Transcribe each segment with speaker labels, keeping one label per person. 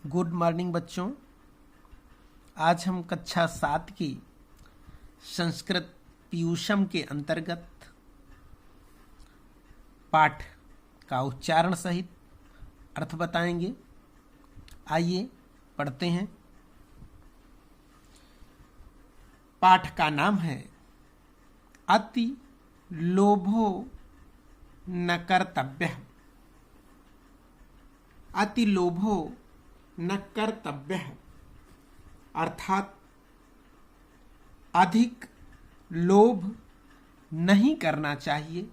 Speaker 1: Good morning बच्चों। आज हम कक्षा 7 की संस्कृत पीयूषम के अंतर्गत पाठ का उच्चारण सहित अर्थ बताएंगे। आइए पढ़ते हैं। पाठ का नाम है अति लोभो न कर्तव्य। अति लोभो न कर्तव्य अर्थात अधिक लोभ नहीं करना चाहिए।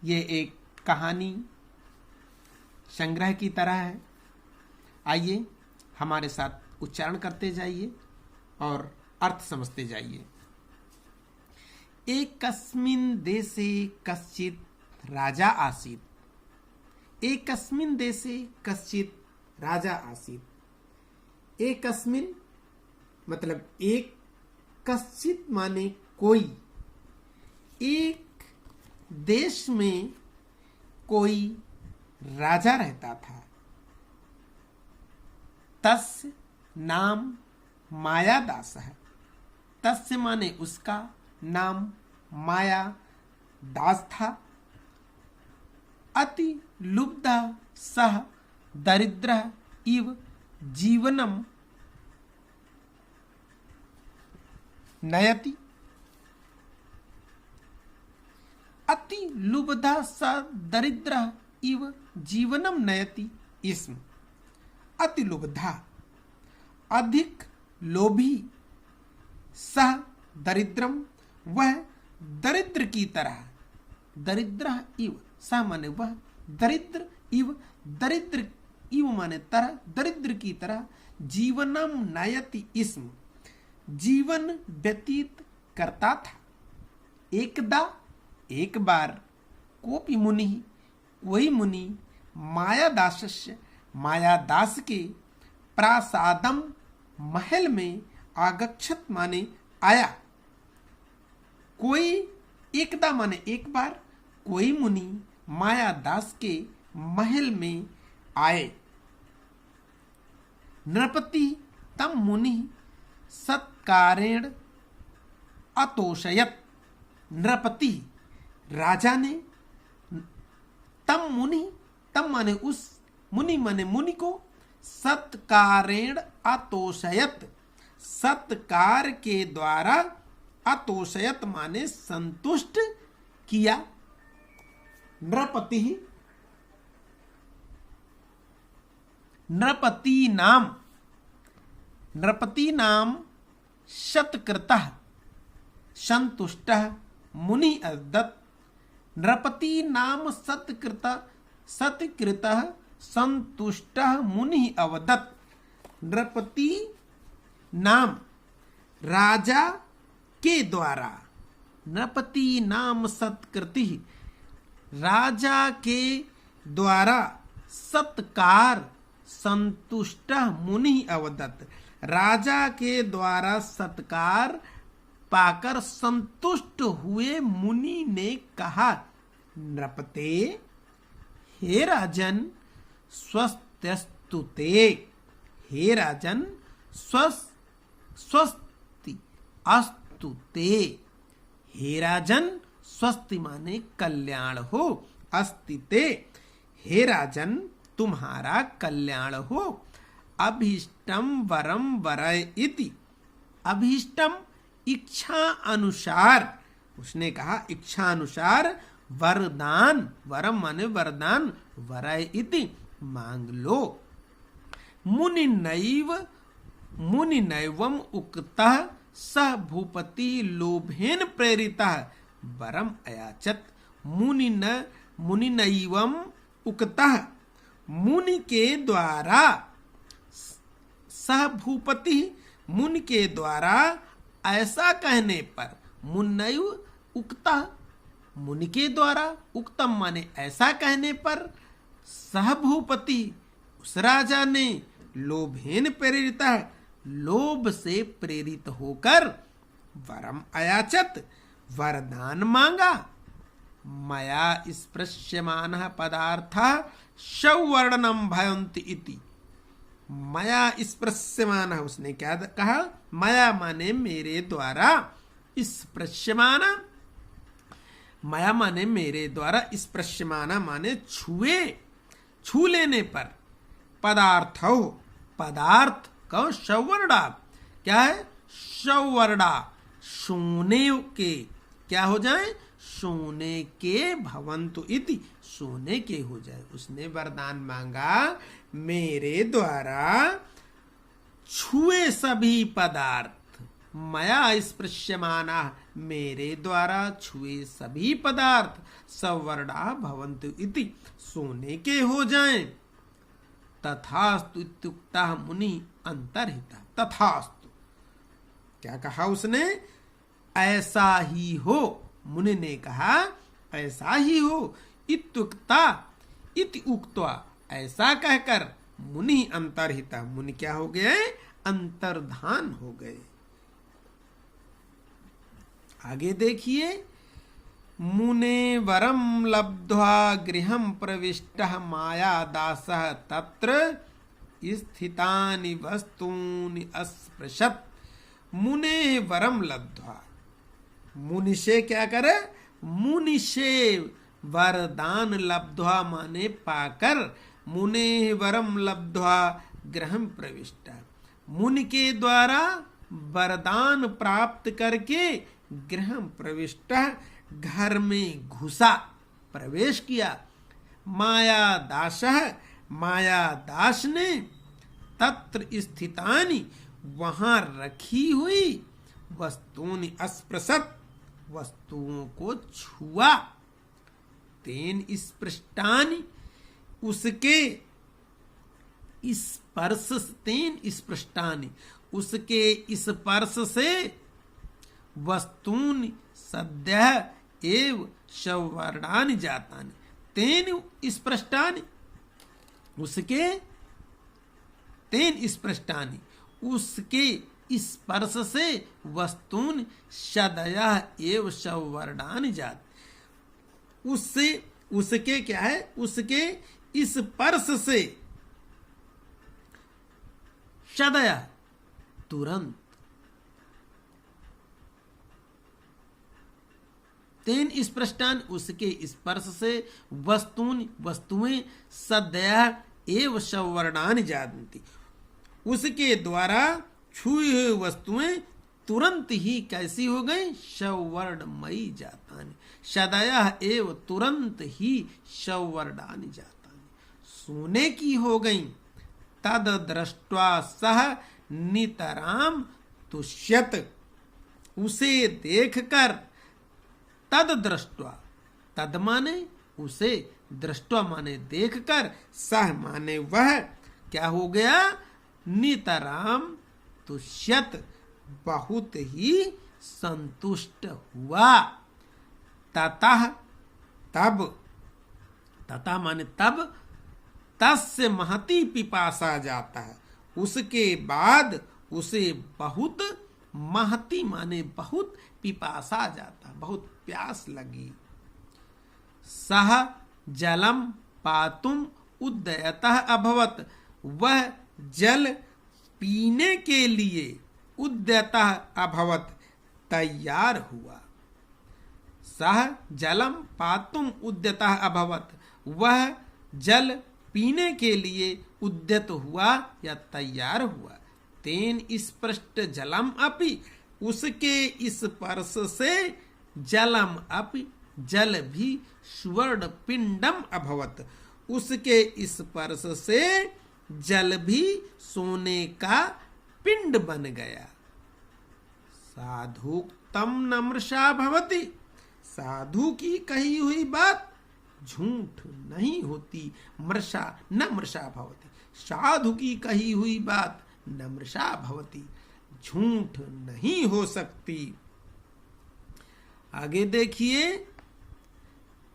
Speaker 1: ये एक कहानी संग्रह की तरह है। आइए हमारे साथ उच्चारण करते जाइए और अर्थ समझते जाइए। एकस्मिन् देशे कश्चित् राजा आसीत्। एकस्मिन् देशे कश्चित् राजा आसीत्। एकस्मिन् मतलब एक, कश्चित् माने कोई। एक देश में कोई राजा रहता था। तस्य नाम मायादास है। तस्य माने उसका नाम माया दास था। अति लुब्धा सह दरिद्र इव जीवनम नयति। अति लुब्धा सह दरिद्र इव जीवनम नयति। इसमें अति लुब्धा अधिक लोभी, सह दरिद्रम वह दरिद्र की तरह। दरिद्र इव सह माने वह, दरिद्र इव दरिद्र इव माने तरह, दरिद्र की तरह। जीवनम नयति इसम जीवन व्यतीत करता था। एकदा एक बार कोपि मुनि कोई मुनि मायादासस्य मायादास के प्रासादम महल में आगच्छत माने आया। कोई एकदा माने एक बार, कोई मुनि मायादास के महल में आए। नृपति तम मुनि सत्कारेण अतोषयत। नृपति राजा ने तम मुनि, तम माने उस, मुनि माने मुनि को, सत्कारेण अतोषयत सत्कार के द्वारा, अतोषयत माने संतुष्ट किया। नृपति नृपति नाम शतकृतः संतुष्टः मुनि अदत्त। नृपति नाम सत्कृतः संतुष्टः मुनि अवदत्। नृपति नाम राजा के द्वारा, नृपति नाम सत्कृति राजा के द्वारा सत्कार संतुष्ट मुनि अवदत्त। राजा के द्वारा सत्कार पाकर संतुष्ट हुए मुनि ने कहा, नृपते हे राजन स्वस्त्यस्तुते। हे राजन स्वस्ति अस्तुते। हे राजन स्वस्ति माने कल्याण हो, अस्तिते हे राजन तुम्हारा कल्याण हो। अभीष्टम वरम वरय इति। अभीष्टम इच्छा अनुसार, उसने कहा इच्छा अनुसार वरदान, वरम माने वरदान, वरय इति मांग लो। मुनि नैवम उक्तः सह भूपति लोभेन प्रेरितः वरम अयाचत। मुनि नैवम उक्तः मुनि के द्वारा, सह भूपति मुनि के द्वारा ऐसा कहने पर, मुनैव उक्तः मुनि के द्वारा, उक्तम माने ऐसा कहने पर, सह भूपति उस राजा ने, लोभेन प्रेरित लोभ से प्रेरित होकर, वरम अयाचत वरदान मांगा। मया स्पृश्यमानः पदार्थः सौवर्णम भयंत इति मया स्पृश्यमान। उसने क्या कहा? मया माने मेरे द्वारा, स्पृश्यमान, मया माने मेरे द्वारा, स्पृश्यमान माने छुए, छू लेने पर, पदार्थ हो, पदार्थ कहो सौवर्णा, क्या है? सौवर्णा, सोने के, क्या हो जाए? सोने के भवन्तु इति, सोने के हो जाए। उसने वरदान मांगा मेरे द्वारा छुए सभी पदार्थ, मया स्पृश्यमाना, मेरे द्वारा छुए सभी पदार्थ, सवर्णा भवन्तु इति, सोने के हो जाएं। तथास्तु इत्युक्तः मुनि अंतर्हिता। तथास्तु, क्या कहा उसने? ऐसा ही हो। मुनि ने कहा ऐसा ही हो। इत्युक्ता, इति उक्त्वा, ऐसा कहकर, मुनि अंतर्हिता, मुनि क्या हो गए? अंतर्धान हो गए। आगे देखिए, मुने वरम लब्ध्वा गृहं प्रविष्टः माया दासः तत्र स्थितानि वस्तूनि अस्पृशत्। मुने वरम लब्ध्वा, मुनि से क्या करे? मुनि से वरदान लब्ध्वा माने पाकर, मुने वरम लब्ध्वा गृहं प्रविष्ट, मुनि के द्वारा वरदान प्राप्त करके गृहं प्रविष्ट, घर में घुसा, प्रवेश किया। माया दासः, माया दास ने, तत्र स्थितानि, वहां रखी हुई, वस्तूनि अस्पृशत्, वस्तुओं को छुआ। तेन स्पृष्टानि, उसके स्पर्श, तेन स्पृष्टानि, उसके स्पर्श से, वस्तूनि सद्यः एव सवर्णानि जातानि। तेन स्पृष्टानि, उसके, तेन स्पृष्टानि, उसके स्पर्श से, वस्तून सदयः एव सवर्णानि जात, उससे, उसके क्या है? उसके स्पर्श से, सदयः तुरंत, तेन स्पृष्टान, उसके स्पर्श से, वस्तून, वस्तुएं, सदयः एव सवर्णानि जानती, उसके द्वारा छुई हुई वस्तुएं तुरंत ही कैसी हो गई? सवर्णमयी जातानि, सदयः एव, तुरंत ही सवर्णानि जातानि, सोने की हो गई। तद दृष्ट्वा सह नितराम तुष्यत, उसे देखकर, तद दृष्ट्वा, तद माने उसे, दृष्ट्वा माने देखकर, सह माने वह, क्या हो गया? नितराम तुष्यत, बहुत ही संतुष्ट हुआ। ततः, तब, तथा माने तब, तस्य महती पिपासा जाता है, उसके बाद उसे बहुत, महती माने बहुत, पिपासा जाता, बहुत प्यास लगी। सह जलम पातुम उद्यतः अभवत, वह जल पीने के लिए, उद्यतः अभवत, तैयार हुआ। सह जलम पातुम उद्यतः अभवत, वह जल पीने के लिए उद्यत हुआ या तैयार हुआ। तेन स्पृष्ट जलम अपि, उसके स्पर्श से, जलम अपि, जल भी, सुवर्ण पिंडम अभवत, उसके स्पर्श से जल भी सोने का पिंड बन गया। साधुक्तम नमृषा भवति, साधु की कही हुई बात झूठ नहीं होती। मृषा न मृषा भवति, साधु की कही हुई बात नमृषा भवति, झूठ नहीं हो सकती। आगे देखिए,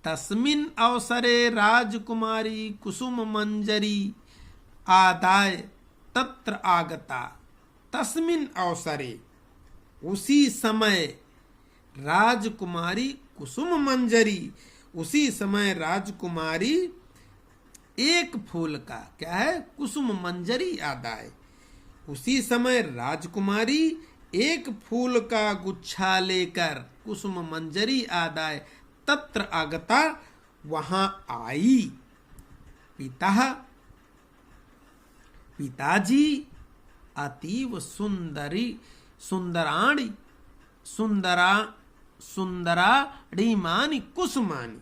Speaker 1: तस्मिन् अवसरे राजकुमारी कुसुम मंजरी आदाय तत्र आगता। तस्मिन् अवसरे, उसी समय, राजकुमारी कुसुम मंजरी, उसी समय राजकुमारी एक फूल का क्या है, कुसुम मंजरी आदाय। उसी समय राजकुमारी एक फूल का गुच्छा लेकर कुसुम मंजरी आदाय तत्र आगता, वहां आई। पिताजी अतीव सुंदराणीमानी कुसुमानी।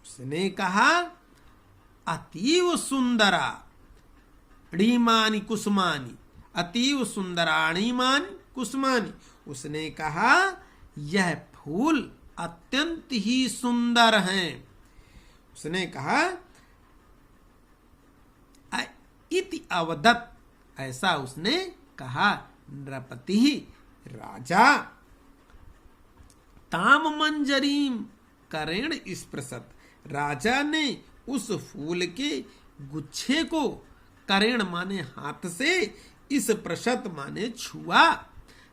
Speaker 1: उसने कहा अतीव सुंदरा रीमानी कुसुमानी, अतीव सुंदराणीमानी कुसुमानी। उसने कहा यह फूल अत्यंत ही सुंदर हैं। उसने कहा इति अवदत्, ऐसा उसने कहा। नृपति राजा ताम मंजरीम करेण स्पृशत, राजा ने उस फूल के गुच्छे को करेण माने हाथ से, इस प्रशत माने छुआ।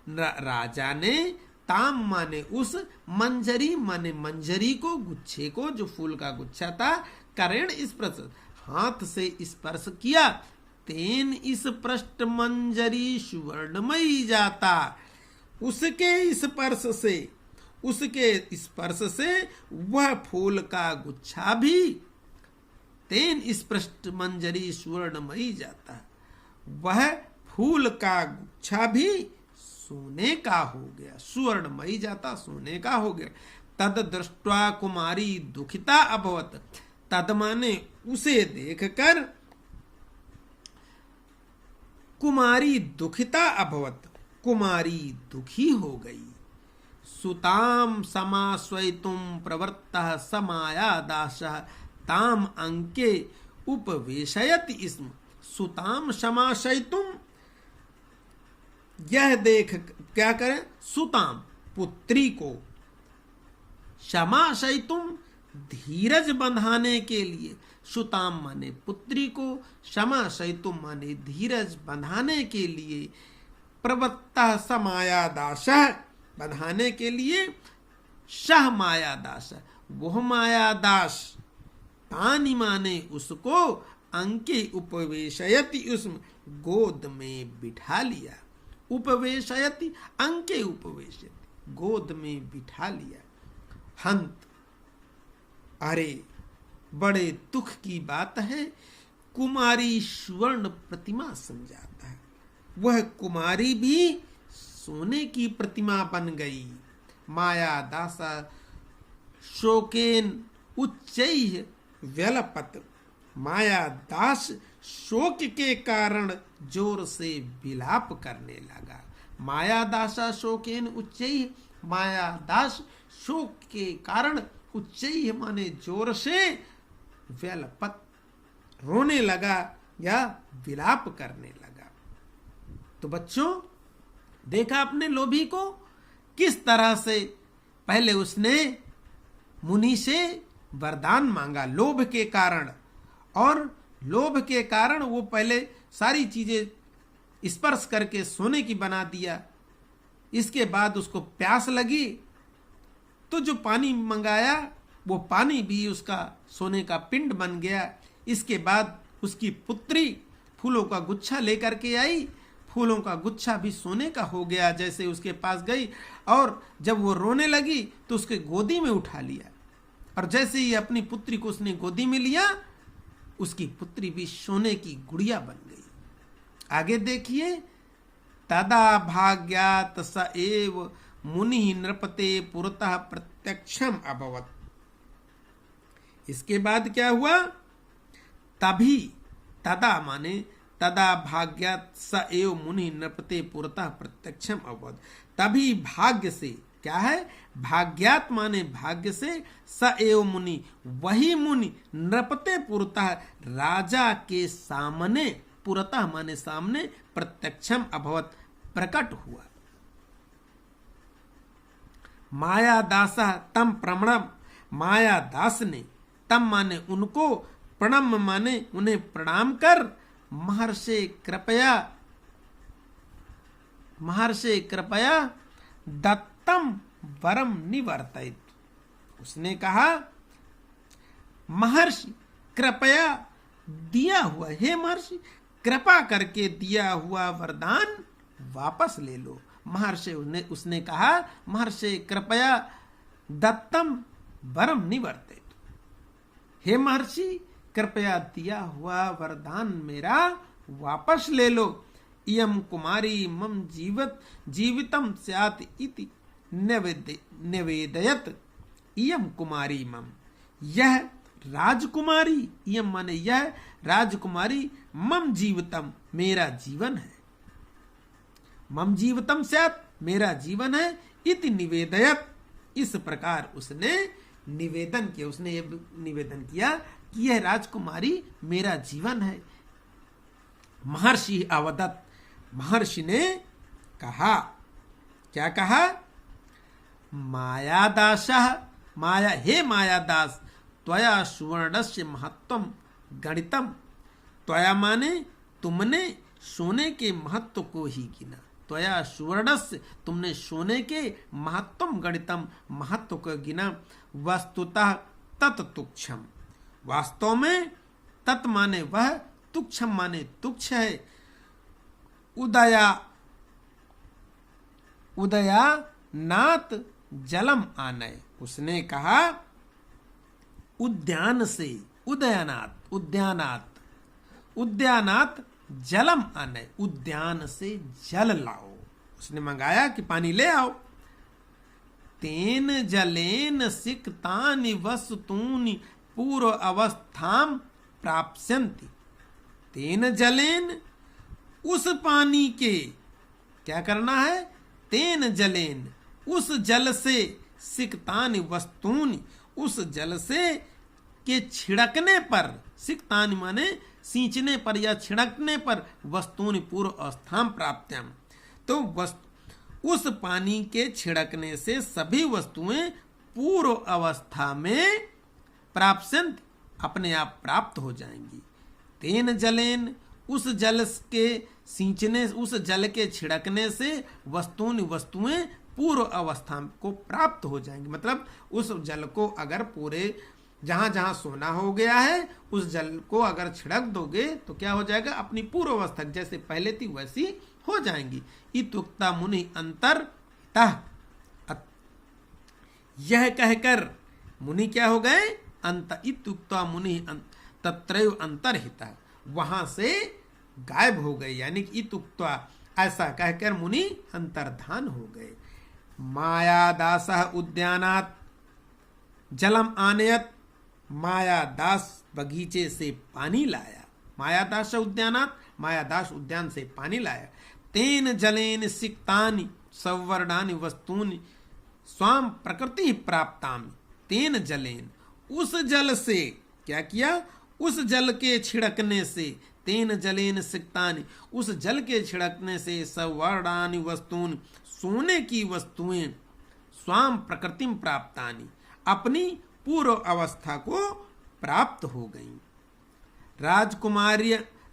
Speaker 1: राजा ने ताम माने उस, मंजरी माने मंजरी को, गुच्छे को, जो फूल का गुच्छा था, करेण स्पृश हाथ से स्पर्श किया। तेन इस पृष्ठ मंजरी सुवर्णमयी जाता, उसके स्पर्श से वह फूल का गुच्छा भी, तेन इस पृष्ठ मंजरी सुवर्णमयी जाता, वह फूल का गुच्छा भी सोने का हो गया, सुवर्णमयी जाता सोने का हो गया। तद दृष्ट्वा कुमारी दुखिता अभवत, तद माने उसे देखकर कुमारी दुखिता अभवत, कुमारी दुखी हो गई। सुताम समाश्वयितुम प्रवृत्तः समाया दासः ताम अंके उपवेशयति स्म। सुताम समाशयितुम, यह देख क्या करें, सुताम पुत्री को, समाशयितुम धीरज बंधाने के लिए, सुताम माने पुत्री को, समाशयितुम माने धीरज बंधाने के लिए, प्रवत्ता समाया दासः बंधाने के लिए, सह माया दास वह माया दास, तानी माने उसको, अंके उपवेशयति उसमें गोद में बिठा लिया, उपवेशयति अंके उपवेशयति गोद में बिठा लिया। हंत, अरे बड़े दुख की बात है, कुमारी स्वर्ण प्रतिमा समझाता है, वह कुमारी भी सोने की प्रतिमा बन गई। माया दासा शोकेन उच्चैः व्यलपत, माया दास शोक के कारण जोर से विलाप करने लगा। माया दासा शोकेन उच्चैः, माया दास शोक के कारण, उच्चैः माने जोर से, व्यलपत रोने लगा या विलाप करने लगा। तो बच्चों देखा आपने लोभी को किस तरह से, पहले उसने मुनि से वरदान मांगा लोभ के कारण, और लोभ के कारण वो पहले सारी चीजें स्पर्श करके सोने की बना दिया। इसके बाद उसको प्यास लगी तो जो पानी मंगाया वो पानी भी उसका सोने का पिंड बन गया। इसके बाद उसकी पुत्री फूलों का गुच्छा लेकर के आई, फूलों का गुच्छा भी सोने का हो गया। जैसे उसके पास गई और जब वो रोने लगी तो उसके गोदी में उठा लिया, और जैसे ही अपनी पुत्री को उसने गोदी में लिया, उसकी पुत्री भी सोने की गुड़िया बन गई। आगे देखिए, तदा भाग्यात स एव मुनि नृपते पुरतः प्रत्यक्षम अभवत। इसके बाद क्या हुआ, तभी, तदा माने तदा भाग्यात स एव मुनि नृपते पुरतः प्रत्यक्षम अभवत, तभी भाग्य से, क्या है, भाग्यात माने भाग्य से, स एव मुनि वही मुनि, नृपते पुरतः राजा के सामने, पुरतः माने सामने, प्रत्यक्षम अभवत प्रकट हुआ। माया दासः तम प्रणम, माया दास ने, तम माने उनको, प्रणम माने उन्हें प्रणाम कर, महर्षि कृपया दत्तम वरम निवर्तित। उसने कहा महर्षि कृपया दिया हुआ, हे महर्षि कृपा करके दिया हुआ वरदान वापस ले लो। महर्षि उसने कहा, महर्षि कृपया दत्तम वरम निवर्ते, हे महर्षि कृपया दिया हुआ वरदान मेरा वापस ले लो। इयम कुमारी मम जीवितम स्यात् इति निवेदयत। इयम कुमारी मम, यह राजकुमारी, इयम माने यह राजकुमारी, मम जीवितम मेरा जीवन है, मम जीवितम स्यात् मेरा जीवन है, इति निवेदयत इस प्रकार उसने निवेदन किया, उसने ये निवेदन किया कि यह राजकुमारी मेरा जीवन है। महर्षि अवदत्, महर्षि ने कहा, क्या कहा, मायादासः, माया हे मायादास, त्वया सुवर्णस्य महत्वम गणितम, त्वया माने तुमने सोने के महत्व को ही गिना, त्वया सुवर्णस्य तुमने सोने के महत्वम गणितम महत्व को गिना, वस्तुतः तत् तुच्छम, वास्तव में तत् माने वह, तुच्छम माने तुच्छ है। उदया नात जलम आनय, उसने कहा उद्यान से, उदयनाथ उद्यानात जलम आनय, उद्यान से जल लाओ, उसने मंगाया कि पानी ले आओ। तेन जलेन सिक्तानि वस्तूनि पूर्व अवस्थाम प्राप्स्यन्ति, तेन जलेन उस पानी के, क्या करना है, तेन जलेन उस जल से, सिक्तानि वस्तूनि उस जल से के छिड़कने पर, सिक्तानि माने सींचने पर या छिड़कने पर, वस्तूनि पूर्व अवस्थाम प्राप्त्यम, तो उस पानी के छिड़कने से सभी वस्तुएं पूर्व अवस्था में प्राप्स्यन्त अपने आप प्राप्त हो जाएंगी। तेन जलेन उस जल के सींचने, उस जल के छिड़कने से वस्तुएं पूर्व अवस्था को प्राप्त हो जाएंगी। मतलब उस जल को अगर पूरे जहां जहां सोना हो गया है उस जल को अगर छिड़क दोगे तो क्या हो जाएगा, अपनी पूर्व अवस्था जैसे पहले थी वैसी हो जाएंगी। इतुक्ता मुनि अंतरतः, यह कहकर मुनि क्या हो गए, अंत, इतुक्ता मुनि तत्रैव अंतर्हितः, वहां से गायब हो गए, यानी कि इतुक्ता ऐसा कहकर मुनि अंतर्धान हो गए। मायादासः उद्यानात् जलम आनयत, मायादास बगीचे से पानी लाया, मायादास उद्यानात्, मायादास उद्यान से पानी लाया। तेन जलेन सिक्तानि सवर्णानि वस्तूनि स्वाम प्रकृति प्राप्तामि, तेन जलेन उस जल से, क्या किया, उस जल के छिड़कने से, तेन जलेन सिक्तानि उस जल के छिड़कने से, सवर्णानि वस्तूनि सोने की वस्तुएं, स्वाम प्रकृतिम प्राप्तानि अपनी पूर्व अवस्था को प्राप्त हो गईं।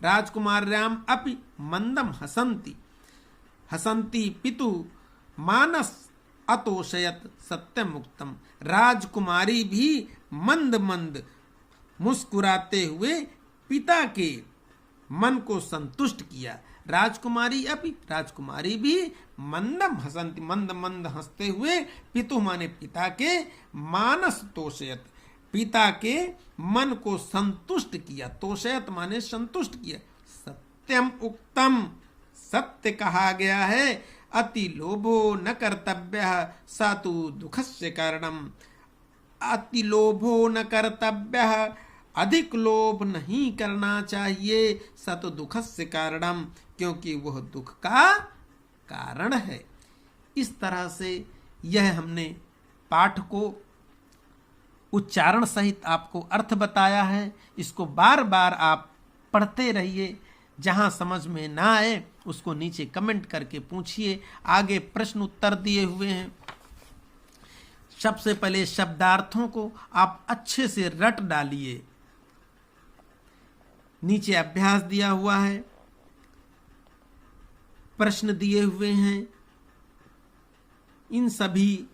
Speaker 1: राजकुमार्याम अपि मंदम हसंती, हसंती पितु मानस अतोषयत सत्यम मुक्तम, राजकुमारी भी मंद मंद मुस्कुराते हुए पिता के मन को संतुष्ट किया। राजकुमारी अपि, राजकुमारी भी मंदम हसंती मंद मंद हंसते हुए, पितु माने पिता के, मानस तोषयत पिता के मन को संतुष्ट किया, तोषयत माने संतुष्ट किया। सत्यम उक्तम, सत्य कहा गया है, अति लोभो न कर्तव्यः स तु दुःखस्य कारणम्, अति लोभो न कर्तव्यः, अधिक लोभ नहीं करना चाहिए, स तु दुःखस्य कारणम्, क्योंकि वह दुख का कारण है। इस तरह से यह हमने पाठ को उच्चारण सहित आपको अर्थ बताया है। इसको बार बार आप पढ़ते रहिए, जहां समझ में ना आए उसको नीचे कमेंट करके पूछिए। आगे प्रश्न उत्तर दिए हुए हैं। सबसे पहले शब्दार्थों को आप अच्छे से रट डालिए। नीचे अभ्यास दिया हुआ है, प्रश्न दिए हुए हैं, इन सभी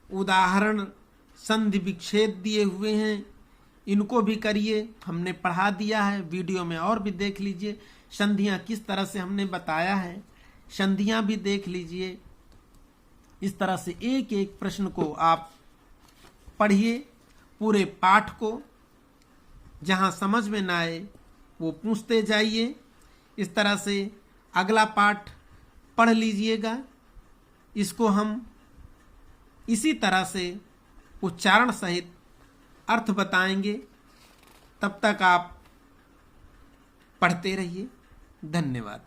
Speaker 1: उदाहरण संधि विच्छेद दिए हुए हैं, इनको भी करिए, हमने पढ़ा दिया है, वीडियो में और भी देख लीजिए संधियां किस तरह से हमने बताया है, संधियां भी देख लीजिए। इस तरह से एक एक प्रश्न को आप पढ़िए, पूरे पाठ को, जहां समझ में ना आए वो पूछते जाइए। इस तरह से अगला पाठ पढ़ लीजिएगा, इसको हम इसी तरह से उच्चारण सहित अर्थ बताएंगे। तब तक आप पढ़ते रहिए। धन्यवाद।